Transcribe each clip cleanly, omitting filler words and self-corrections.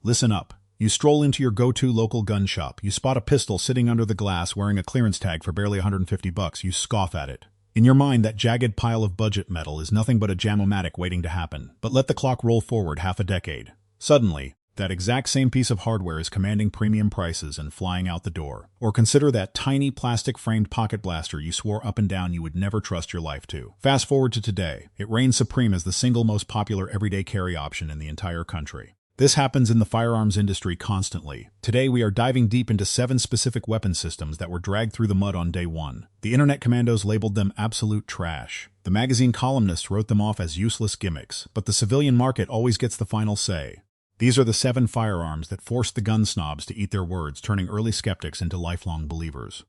Listen up. You stroll into your go-to local gun shop. You spot a pistol sitting under the glass wearing a clearance tag for barely $150. You scoff at it. In your mind, that jagged pile of budget metal is nothing but a jam-o-matic waiting to happen. But let the clock roll forward half a decade. Suddenly, that exact same piece of hardware is commanding premium prices and flying out the door. Or consider that tiny plastic-framed pocket blaster you swore up and down you would never trust your life to. Fast forward to today. It reigns supreme as the single most popular everyday carry option in the entire country. This happens in the firearms industry constantly. Today we are diving deep into 7 specific weapon systems that were dragged through the mud on day one. The internet commandos labeled them absolute trash. The magazine columnists wrote them off as useless gimmicks, but the civilian market always gets the final say. These are the 7 firearms that forced the gun snobs to eat their words, turning early skeptics into lifelong believers.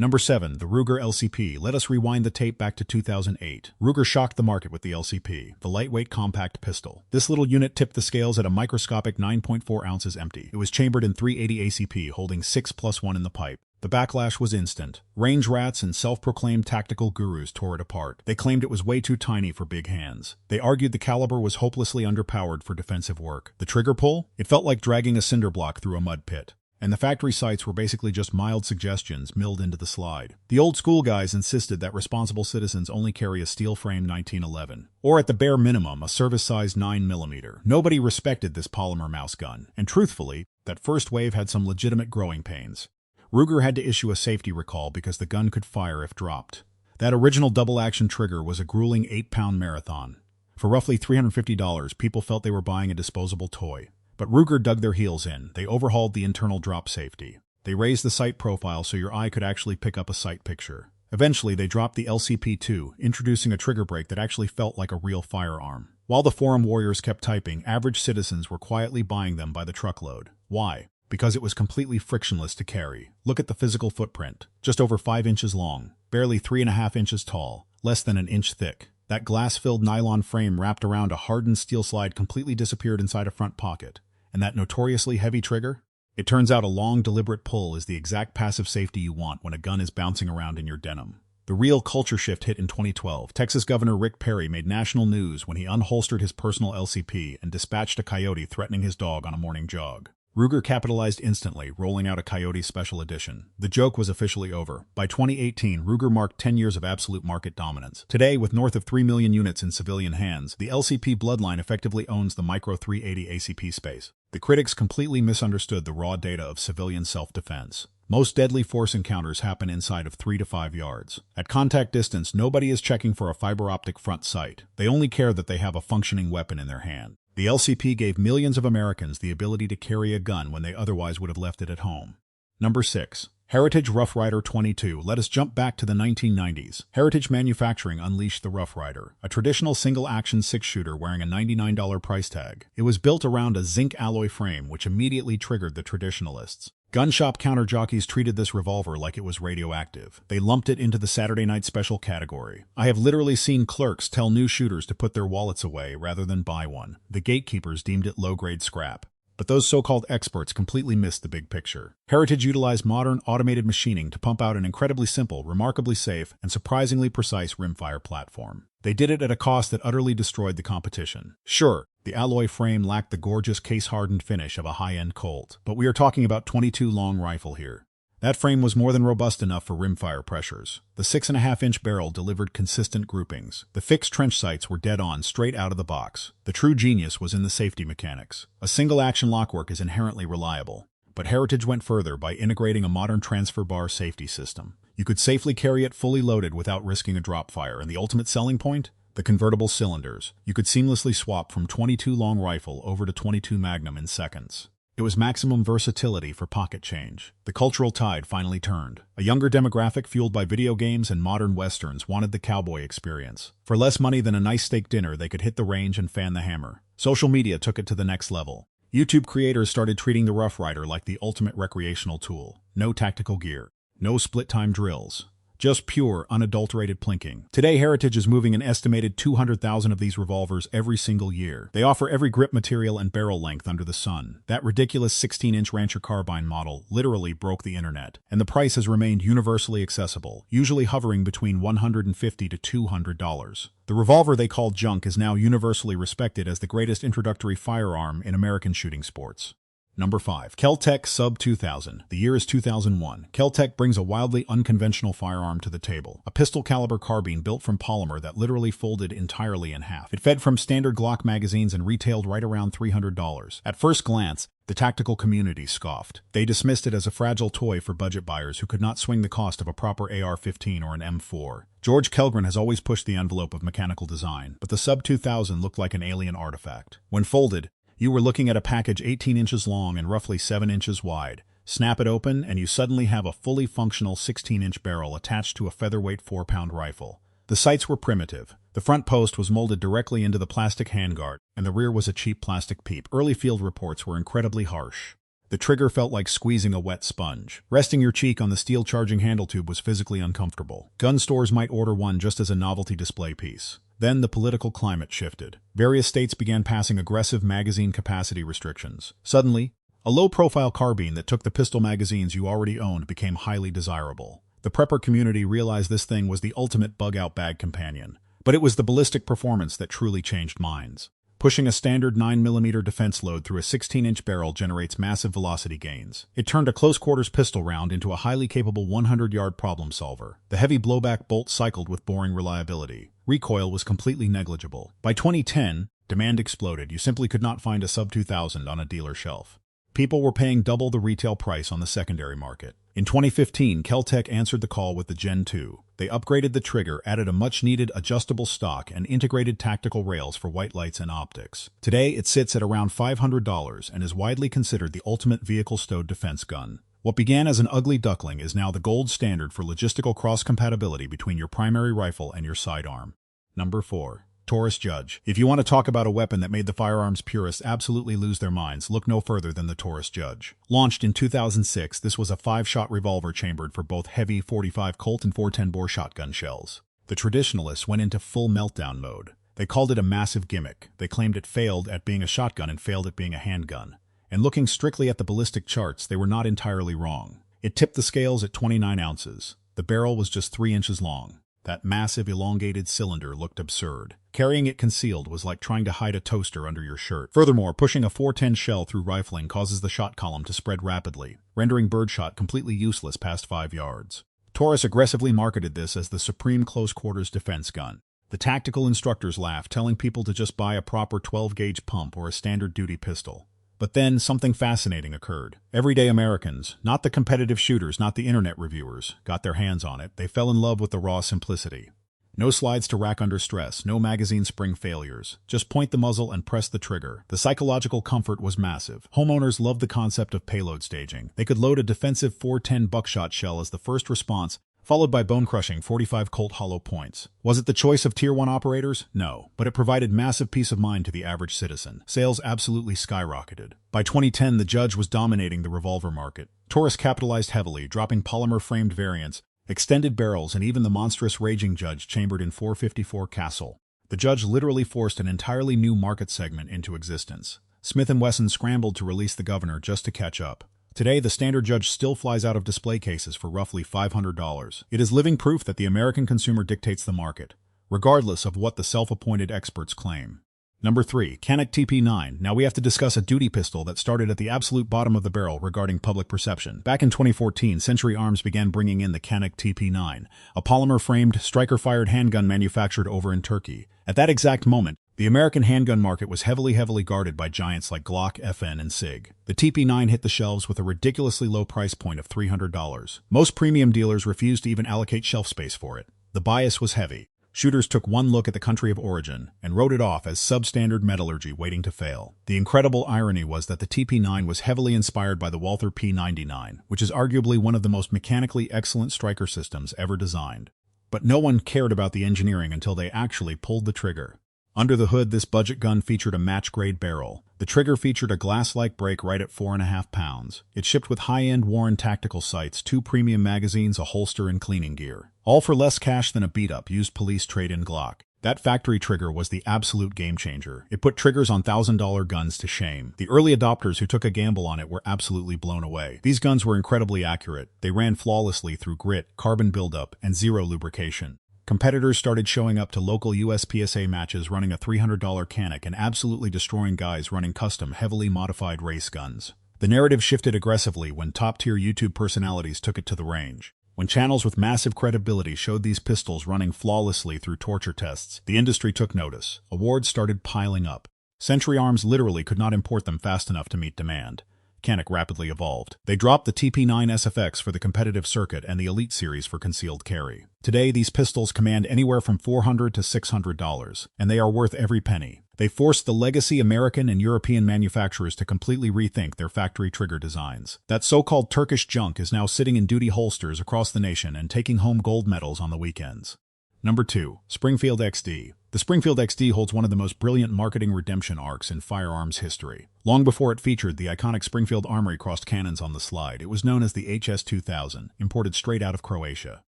Number 7. The Ruger LCP. Let us rewind the tape back to 2008. Ruger shocked the market with the LCP, the lightweight compact pistol. This little unit tipped the scales at a microscopic 9.4 ounces empty. It was chambered in .380 ACP, holding 6+1 in the pipe. The backlash was instant. Range rats and self-proclaimed tactical gurus tore it apart. They claimed it was way too tiny for big hands. They argued the caliber was hopelessly underpowered for defensive work. The trigger pull? It felt like dragging a cinder block through a mud pit. And the factory sights were basically just mild suggestions milled into the slide. The old school guys insisted that responsible citizens only carry a steel frame 1911, or at the bare minimum, a service-sized 9mm. Nobody respected this polymer mouse gun, and truthfully, that first wave had some legitimate growing pains. Ruger had to issue a safety recall because the gun could fire if dropped. That original double-action trigger was a grueling 8-pound marathon. For roughly $350, people felt they were buying a disposable toy. But Ruger dug their heels in. They overhauled the internal drop safety. They raised the sight profile so your eye could actually pick up a sight picture. Eventually, they dropped the LCP2, introducing a trigger brake that actually felt like a real firearm. While the forum warriors kept typing, average citizens were quietly buying them by the truckload. Why? Because it was completely frictionless to carry. Look at the physical footprint. Just over 5 inches long, barely 3.5 inches tall, less than an inch thick. That glass-filled nylon frame wrapped around a hardened steel slide completely disappeared inside a front pocket. And that notoriously heavy trigger? It turns out a long, deliberate pull is the exact passive safety you want when a gun is bouncing around in your denim. The real culture shift hit in 2012. Texas Governor Rick Perry made national news when he unholstered his personal LCP and dispatched a coyote threatening his dog on a morning jog. Ruger capitalized instantly, rolling out a Coyote Special Edition. The joke was officially over. By 2018, Ruger marked 10 years of absolute market dominance. Today, with north of 3 million units in civilian hands, the LCP bloodline effectively owns the micro .380 ACP space. The critics completely misunderstood the raw data of civilian self-defense. Most deadly force encounters happen inside of 3 to 5 yards. At contact distance, nobody is checking for a fiber optic front sight. They only care that they have a functioning weapon in their hand. The LCP gave millions of Americans the ability to carry a gun when they otherwise would have left it at home. Number 6. Heritage Rough Rider 22. Let us jump back to the 1990s. Heritage Manufacturing unleashed the Rough Rider, a traditional single-action 6-shooter wearing a $99 price tag. It was built around a zinc alloy frame, which immediately triggered the traditionalists. Gun shop counter jockeys treated this revolver like it was radioactive. They lumped it into the Saturday Night Special category. I have literally seen clerks tell new shooters to put their wallets away rather than buy one. The gatekeepers deemed it low-grade scrap. But those so-called experts completely missed the big picture. Heritage utilized modern, automated machining to pump out an incredibly simple, remarkably safe, and surprisingly precise rimfire platform. They did it at a cost that utterly destroyed the competition. Sure, the alloy frame lacked the gorgeous case-hardened finish of a high-end Colt, but we are talking about .22 long rifle here. That frame was more than robust enough for rimfire pressures. The 6.5-inch barrel delivered consistent groupings. The fixed trench sights were dead on straight out of the box. The true genius was in the safety mechanics. A single-action lockwork is inherently reliable. But Heritage went further by integrating a modern transfer bar safety system. You could safely carry it fully loaded without risking a drop fire, and the ultimate selling point? The convertible cylinders. You could seamlessly swap from .22 long rifle over to .22 Magnum in seconds. It was maximum versatility for pocket change. The cultural tide finally turned. A younger demographic fueled by video games and modern westerns wanted the cowboy experience. For less money than a nice steak dinner, they could hit the range and fan the hammer. Social media took it to the next level. YouTube creators started treating the Rough Rider like the ultimate recreational tool. No tactical gear. No split-time drills. Just pure, unadulterated plinking. Today, Heritage is moving an estimated 200,000 of these revolvers every single year. They offer every grip material and barrel length under the sun. That ridiculous 16-inch Rancher carbine model literally broke the internet, and the price has remained universally accessible, usually hovering between $150 to $200. The revolver they call junk is now universally respected as the greatest introductory firearm in American shooting sports. Number 5. Kel-Tec Sub 2000. The year is 2001. Kel-Tec brings a wildly unconventional firearm to the table. A pistol-caliber carbine built from polymer that literally folded entirely in half. It fed from standard Glock magazines and retailed right around $300. At first glance, the tactical community scoffed. They dismissed it as a fragile toy for budget buyers who could not swing the cost of a proper AR-15 or an M4. George Kellgren has always pushed the envelope of mechanical design, but the Sub 2000 looked like an alien artifact. When folded, you were looking at a package 18 inches long and roughly 7 inches wide. Snap it open, and you suddenly have a fully functional 16-inch barrel attached to a featherweight 4-pound rifle. The sights were primitive. The front post was molded directly into the plastic handguard, and the rear was a cheap plastic peep. Early field reports were incredibly harsh. The trigger felt like squeezing a wet sponge. Resting your cheek on the steel charging handle tube was physically uncomfortable. Gun stores might order one just as a novelty display piece. Then the political climate shifted. Various states began passing aggressive magazine capacity restrictions. Suddenly, a low-profile carbine that took the pistol magazines you already owned became highly desirable. The prepper community realized this thing was the ultimate bug-out bag companion. But it was the ballistic performance that truly changed minds. Pushing a standard 9mm defense load through a 16-inch barrel generates massive velocity gains. It turned a close-quarters pistol round into a highly capable 100-yard problem solver. The heavy blowback bolt cycled with boring reliability. Recoil was completely negligible. By 2010, demand exploded. You simply could not find a Sub 2000 on a dealer shelf. People were paying double the retail price on the secondary market. In 2015, Kel-Tec answered the call with the Gen 2. They upgraded the trigger, added a much-needed adjustable stock, and integrated tactical rails for white lights and optics. Today, it sits at around $500 and is widely considered the ultimate vehicle-stowed defense gun. What began as an ugly duckling is now the gold standard for logistical cross-compatibility between your primary rifle and your sidearm. Number 4. Taurus Judge. If you want to talk about a weapon that made the firearms purists absolutely lose their minds, look no further than the Taurus Judge. Launched in 2006, this was a 5-shot revolver chambered for both heavy .45 Colt and .410 bore shotgun shells. The traditionalists went into full meltdown mode. They called it a massive gimmick. They claimed it failed at being a shotgun and failed at being a handgun. And looking strictly at the ballistic charts, they were not entirely wrong. It tipped the scales at 29 ounces. The barrel was just 3 inches long. That massive elongated cylinder looked absurd. Carrying it concealed was like trying to hide a toaster under your shirt. Furthermore, pushing a .410 shell through rifling causes the shot column to spread rapidly, rendering birdshot completely useless past 5 yards. Taurus aggressively marketed this as the supreme close-quarters defense gun. The tactical instructors laughed, telling people to just buy a proper 12-gauge pump or a standard-duty pistol. But then, something fascinating occurred. Everyday Americans, not the competitive shooters, not the internet reviewers, got their hands on it. They fell in love with the raw simplicity. No slides to rack under stress, no magazine spring failures. Just point the muzzle and press the trigger. The psychological comfort was massive. Homeowners loved the concept of payload staging. They could load a defensive .410 buckshot shell as the first response, followed by bone-crushing .45 Colt hollow points. Was it the choice of Tier 1 operators? No, but it provided massive peace of mind to the average citizen. Sales absolutely skyrocketed. By 2010, the Judge was dominating the revolver market. Taurus capitalized heavily, dropping polymer-framed variants, extended barrels, and even the monstrous Raging Judge chambered in .454 Castle. The Judge literally forced an entirely new market segment into existence. Smith & Wesson scrambled to release the Governor just to catch up. Today, the standard Judge still flies out of display cases for roughly $500. It is living proof that the American consumer dictates the market, regardless of what the self-appointed experts claim. Number 3. Canik TP9. Now we have to discuss a duty pistol that started at the absolute bottom of the barrel regarding public perception. Back in 2014, Century Arms began bringing in the Canik TP9, a polymer-framed, striker-fired handgun manufactured over in Turkey. At that exact moment, the American handgun market was heavily guarded by giants like Glock, FN, and SIG. The TP9 hit the shelves with a ridiculously low price point of $300. Most premium dealers refused to even allocate shelf space for it. The bias was heavy. Shooters took one look at the country of origin and wrote it off as substandard metallurgy waiting to fail. The incredible irony was that the TP9 was heavily inspired by the Walther P99, which is arguably one of the most mechanically excellent striker systems ever designed. But no one cared about the engineering until they actually pulled the trigger. Under the hood, this budget gun featured a match-grade barrel. The trigger featured a glass-like break right at 4.5 pounds. It shipped with high-end Warren tactical sights, 2 premium magazines, a holster, and cleaning gear. All for less cash than a beat-up used police trade-in Glock. That factory trigger was the absolute game-changer. It put triggers on $1,000 guns to shame. The early adopters who took a gamble on it were absolutely blown away. These guns were incredibly accurate. They ran flawlessly through grit, carbon buildup, and zero lubrication. Competitors started showing up to local USPSA matches running a $300 Canik and absolutely destroying guys running custom, heavily modified race guns. The narrative shifted aggressively when top-tier YouTube personalities took it to the range. When channels with massive credibility showed these pistols running flawlessly through torture tests, the industry took notice. Awards started piling up. Century Arms literally could not import them fast enough to meet demand. Canik rapidly evolved. They dropped the TP9 SFX for the competitive circuit and the Elite series for concealed carry. Today, these pistols command anywhere from $400 to $600, and they are worth every penny. They forced the legacy American and European manufacturers to completely rethink their factory trigger designs. That so-called Turkish junk is now sitting in duty holsters across the nation and taking home gold medals on the weekends. Number 2. Springfield XD. The Springfield XD holds one of the most brilliant marketing redemption arcs in firearms history. Long before it featured the iconic Springfield Armory-crossed cannons on the slide, it was known as the HS-2000, imported straight out of Croatia.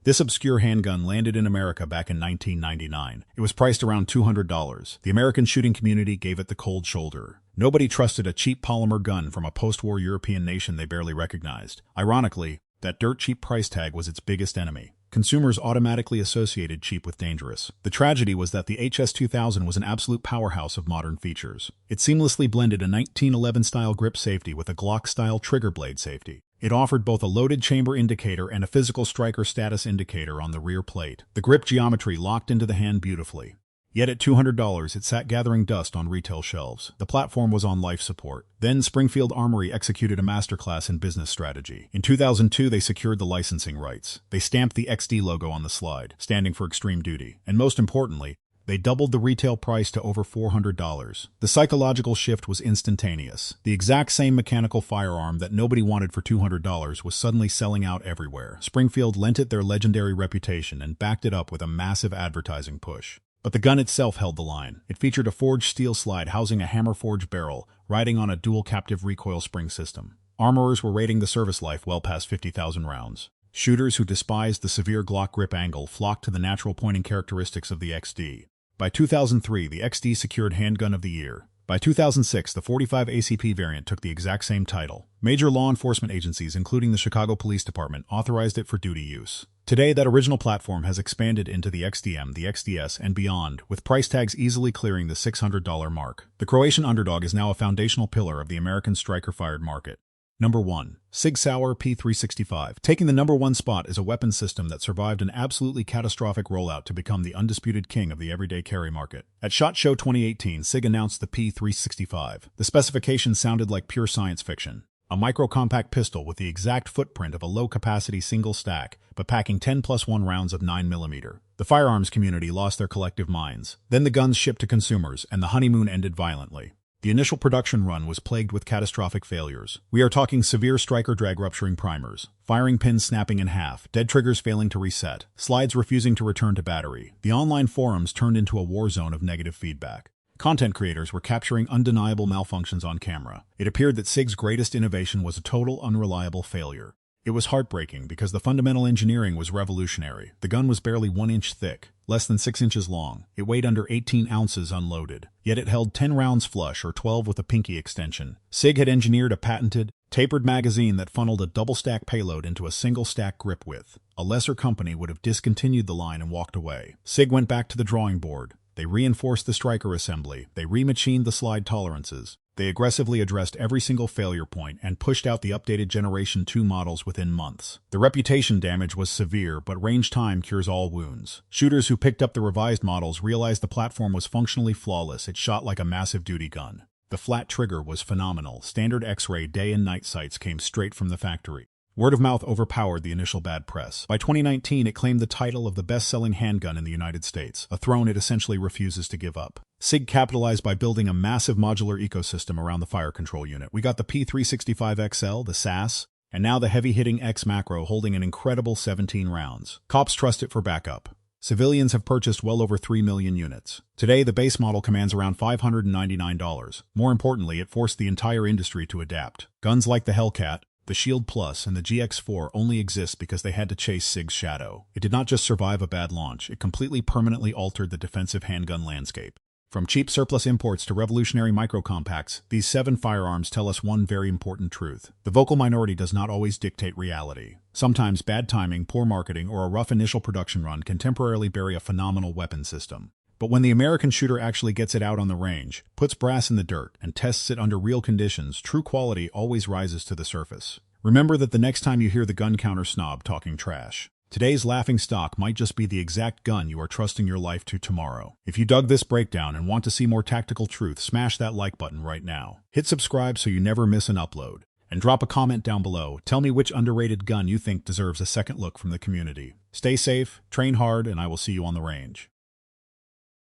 This obscure handgun landed in America back in 1999. It was priced around $200. The American shooting community gave it the cold shoulder. Nobody trusted a cheap polymer gun from a post-war European nation they barely recognized. Ironically, that dirt-cheap price tag was its biggest enemy. Consumers automatically associated cheap with dangerous. The tragedy was that the HS-2000 was an absolute powerhouse of modern features. It seamlessly blended a 1911-style grip safety with a Glock-style trigger blade safety. It offered both a loaded chamber indicator and a physical striker status indicator on the rear plate. The grip geometry locked into the hand beautifully. Yet at $200, it sat gathering dust on retail shelves. The platform was on life support. Then Springfield Armory executed a masterclass in business strategy. In 2002, they secured the licensing rights. They stamped the XD logo on the slide, standing for extreme duty. And most importantly, they doubled the retail price to over $400. The psychological shift was instantaneous. The exact same mechanical firearm that nobody wanted for $200 was suddenly selling out everywhere. Springfield lent it their legendary reputation and backed it up with a massive advertising push. But the gun itself held the line. It featured a forged steel slide housing a hammer-forged barrel, riding on a dual captive recoil spring system. Armorers were rating the service life well past 50,000 rounds. Shooters who despised the severe Glock grip angle flocked to the natural pointing characteristics of the XD. By 2003, the XD secured Handgun of the Year. By 2006, the 45 ACP variant took the exact same title. Major law enforcement agencies, including the Chicago Police Department, authorized it for duty use. Today, that original platform has expanded into the XDM, the XDS, and beyond, with price tags easily clearing the $600 mark. The Croatian Underdog is now a foundational pillar of the American striker-fired market. Number 1. SIG Sauer P365. Taking the number 1 spot is a weapon system that survived an absolutely catastrophic rollout to become the undisputed king of the everyday carry market. At SHOT Show 2018, SIG announced the P365. The specifications sounded like pure science fiction. A micro-compact pistol with the exact footprint of a low-capacity single stack, but packing 10+1 rounds of 9mm. The firearms community lost their collective minds. Then the guns shipped to consumers, and the honeymoon ended violently. The initial production run was plagued with catastrophic failures. We are talking severe striker drag rupturing primers, firing pins snapping in half, dead triggers failing to reset, slides refusing to return to battery. The online forums turned into a war zone of negative feedback. Content creators were capturing undeniable malfunctions on camera. It appeared that SIG's greatest innovation was a total unreliable failure. It was heartbreaking because the fundamental engineering was revolutionary. The gun was barely 1 inch thick, less than 6 inches long. It weighed under 18 ounces unloaded. Yet it held 10 rounds flush or 12 with a pinky extension. SIG had engineered a patented, tapered magazine that funneled a double-stack payload into a single-stack grip width. A lesser company would have discontinued the line and walked away. SIG went back to the drawing board. They reinforced the striker assembly. They remachined the slide tolerances. They aggressively addressed every single failure point and pushed out the updated Generation 2 models within months. The reputation damage was severe, but range time cures all wounds. Shooters who picked up the revised models realized the platform was functionally flawless. It shot like a massive duty gun. The flat trigger was phenomenal. Standard X-ray day and night sights came straight from the factory. Word of mouth overpowered the initial bad press. By 2019, it claimed the title of the best-selling handgun in the United States, a throne it essentially refuses to give up. SIG capitalized by building a massive modular ecosystem around the fire control unit. We got the P365XL, the SAS, and now the heavy-hitting X Macro holding an incredible 17 rounds. Cops trust it for backup. Civilians have purchased well over 3 million units. Today, the base model commands around $599. More importantly, it forced the entire industry to adapt. Guns like the Hellcat, the Shield Plus, and the GX4 only exist because they had to chase SIG's shadow. It did not just survive a bad launch, it completely permanently altered the defensive handgun landscape. From cheap surplus imports to revolutionary micro-compacts, these 7 firearms tell us one very important truth. The vocal minority does not always dictate reality. Sometimes bad timing, poor marketing, or a rough initial production run can temporarily bury a phenomenal weapon system. But when the American shooter actually gets it out on the range, puts brass in the dirt, and tests it under real conditions, true quality always rises to the surface. Remember that the next time you hear the gun counter snob talking trash, today's laughingstock might just be the exact gun you are trusting your life to tomorrow. If you dug this breakdown and want to see more tactical truth, smash that like button right now. Hit subscribe so you never miss an upload. And drop a comment down below. Tell me which underrated gun you think deserves a second look from the community. Stay safe, train hard, and I will see you on the range.